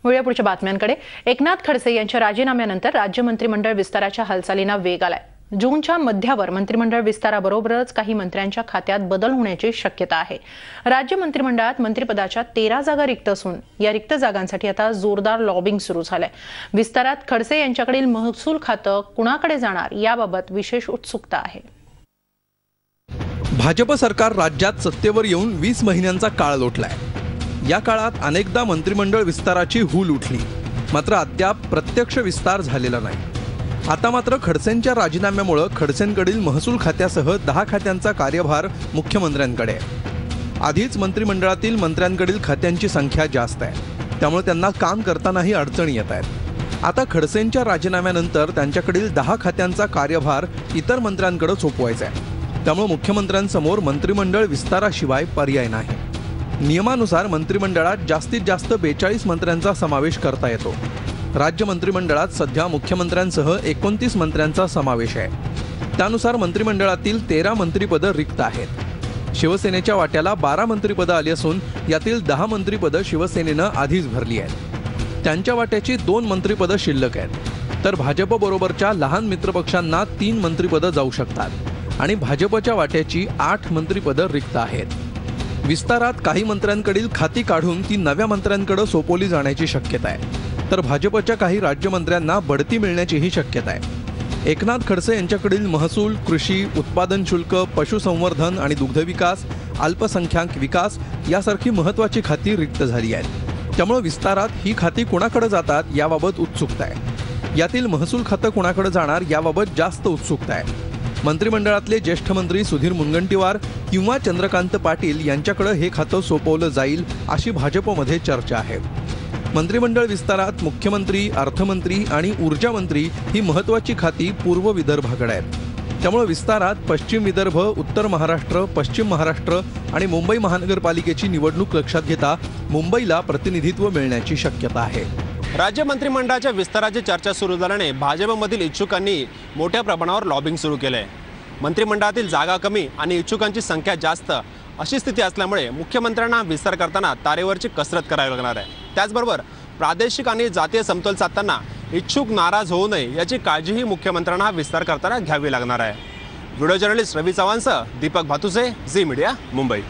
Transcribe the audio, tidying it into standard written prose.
वळूया पुढच्या बातम्यांकडे। एकनाथ खडसे यांच्या राजीनाम्यानंतर राज्य मंत्रिमंडळ विस्ताराच्या हालचालींना वेग आलाय। जूनच्या मध्यावर मंत्रिमंडळ विस्ताराबरोबरच काही मंत्र्यांच्या खात्यात बदल होण्याची शक्यता आहे। राज्य मंत्रिमंडळात मंत्रिपदाच्या 13 जागा रिक्त असून या रिक्त जागांसाठी आता जोरदार लॉबिंग सुरू झालंय। विस्तारात खडसे यांच्याकडील महसूल खातं कुणाकडे जाणार याबाबत विशेष उत्सुकता आहे। भाजप सरकार राज्यात सत्तेवर येऊन 20 महिन्यांचा काळ लोटलाय। या काळात अनेकदा मंत्रिमंडळ विस्ताराची हूल उठली, मात्र अद्याप प्रत्यक्ष विस्तार झालेला नाही। आता मात्र खडसेंच्या राजीनाम्यामुळे खडसेंकडील महसूल खात्यासह 10 खात्यांचा कार्यभार मुख्यमंत्र्यांकडे आहे। आधीच मंत्रिमंडळातील मंत्र्यांकडील खात्यांची संख्या जास्त आहे, त्यामुळे त्यांना काम करतानाही अडचणी येत आहेत। आता खडसेंच्या राजीनाम्यानंतर त्यांच्याकडील 10 खात्यांचा कार्यभार इतर मंत्र्यांकडे सोपवायचा आहे, त्यामुळे मुख्यमंत्र्यांसमोर मंत्रिमंडळ विस्ताराशिवाय पर्याय नाही। नियमानुसार मंत्रिमंडळात जास्तीत जास्त 42 मंत्र्यांचा समावेश करता येतो। राज्य मंत्रिमंडळात सध्या मुख्यमंत्र्यांसह 29 मंत्र्यांचा समावेश आहे। त्यानुसार मंत्रिमंडळातील 13 मंत्रिपदं रिक्त आहेत। शिवसेनेच्या वाट्याला 12 मंत्रिपदं आली असून यातील 10 मंत्रिपदं शिवसेनेनं आधीच भरली आहेत। त्यांच्या वाट्याची 2 मंत्रिपदं शिल्लक आहेत, तर भाजपबरोबरच्या लहान मित्रपक्षांना 3 मंत्रिपदं जाऊ शकतात आणि भाजपच्या वाट्याची 8 मंत्रिपदं रिक्त आहेत। विस्तारात काही मंत्र्यांकडील खाती काढून ती नव्या मंत्र्यांकडे सोपवली जाण्याची शक्यता आहे, तर भाजपच्या काही राज्यमंत्र्यांना बढती मिळण्याचीही शक्यता आहे। एकनाथ खडसे यांच्याकडील महसूल, कृषी, उत्पादन शुल्क, पशुसंवर्धन आणि दुग्धविकास, अल्पसंख्याक विकास यासारखी महत्त्वाची खाती रिक्त झाली आहेत। त्यामुळे विस्तारात ही खाती कोणाकडे जातात याबाबत उत्सुकता आहे। यातील महसूल खातं कोणाकडे जाणार याबाबत जास्त उत्सुकता आहे। मंत्रिमंडळातले ज्येष्ठ मंत्री सुधीर मुनगंटीवार किंवा चंद्रकांत पाटील यांच्याकडे हे खातं सोपवलं जाईल अशी भाजपमध्ये चर्चा आहे। मंत्रिमंडळ विस्तारात मुख्यमंत्री, अर्थमंत्री आणि ऊर्जा मंत्री ही महत्त्वाची खाती पूर्व विदर्भाकडे आहेत। त्यामुळे विस्तारात पश्चिम विदर्भ, उत्तर महाराष्ट्र, पश्चिम महाराष्ट्र आणि मुंबई महानगरपालिकेची निवडणूक लक्षात घेता मुंबईला प्रतिनिधित्व मिळण्याची शक्यता आहे। राज्य मंत्रिमंडळाच्या विस्ताराची चर्चा सुरू झाल्याने भाजपमधील इच्छुकांनी मोठ्या प्रमाणावर लॉबिंग सुरू केले। मंत्रिमंडळातील जागा कमी आणि इच्छुकांची संख्या जास्त अशी स्थिती असल्यामुळे मुख्यमंत्र्यांना विस्तार करताना तारेवरची कसरत करावी लागणार आहे। त्याचबरोबर प्रादेशिक आणि जातीय समतोल साधताना इच्छुक नाराज होऊ नये याची काळजीही मुख्यमंत्र्यांना विस्तार करताना घ्यावी लागणार आहे। व्हिडिओ जर्नलिस्ट रवी चव्हाणसह दीपक भातुसे, झी मीडिया, मुंबई।